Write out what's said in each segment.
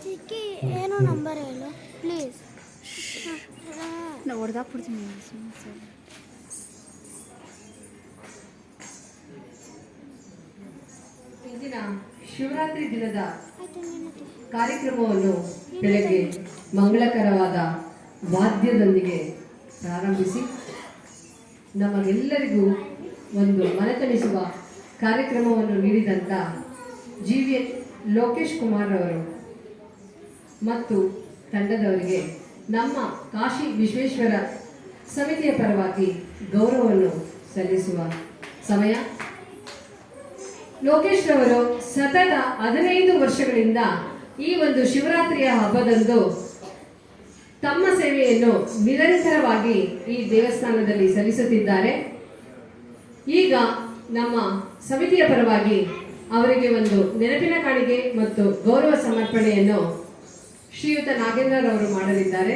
ಚಿಕ್ಕಿ ಏನು ನಂಬರ್ ಹೇಳು ಪ್ಲೀಸ್. ನಾವು ಹೊಡೆದಾಕ್ಬಿಡ್ತೀನಿ. ಇಂದಿನ ಶಿವರಾತ್ರಿ ದಿನದ ಕಾರ್ಯಕ್ರಮವನ್ನು ಬೆಳಗ್ಗೆ ಮಂಗಳಕರವಾದ ವಾದ್ಯದೊಂದಿಗೆ ಪ್ರಾರಂಭಿಸಿ ನಮಗೆಲ್ಲರಿಗೂ ಒಂದು ಮನತಣಿಸುವ ಕಾರ್ಯಕ್ರಮವನ್ನು ನೀಡಿದಂಥ GVN ಲೋಕೇಶ್ ಕುಮಾರ್ ಅವರು ಮತ್ತು ತಂಡದವರಿಗೆ ನಮ್ಮ ಕಾಶಿ ವಿಶ್ವೇಶ್ವರ ಸಮಿತಿಯ ಪರವಾಗಿ ಗೌರವವನ್ನು ಸಲ್ಲಿಸುವ ಸಮಯ. ಲೋಕೇಶ್ ರವರು ಸತತ 15 ವರ್ಷಗಳಿಂದ ಈ ಒಂದು ಶಿವರಾತ್ರಿಯ ಹಬ್ಬದಂದು ತಮ್ಮ ಸೇವೆಯನ್ನು ನಿರಂತರವಾಗಿ ಈ ದೇವಸ್ಥಾನದಲ್ಲಿ ಸಲ್ಲಿಸುತ್ತಿದ್ದಾರೆ. ಈಗ ನಮ್ಮ ಸಮಿತಿಯ ಪರವಾಗಿ ಅವರಿಗೆ ಒಂದು ನೆನಪಿನ ಕಾಣಿಕೆ ಮತ್ತು ಗೌರವ ಸಮರ್ಪಣೆಯನ್ನು ಶ್ರೀಯುತ ನಾಗೇಂದ್ರರವರು ಮಾಡಲಿದ್ದಾರೆ.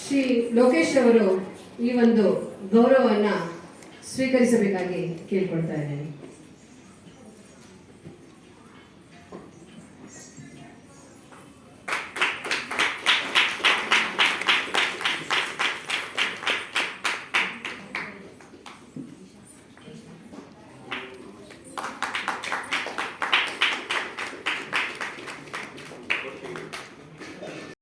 ಶ್ರೀ ಲೋಕೇಶ್ ಅವರು ಈ ಒಂದು ಗೌರವವನ್ನು ಸ್ವೀಕರಿಸಬೇಕಾಗಿ ಕೇಳಿಕೊಳ್ತಾ ಇದ್ದೇನೆ.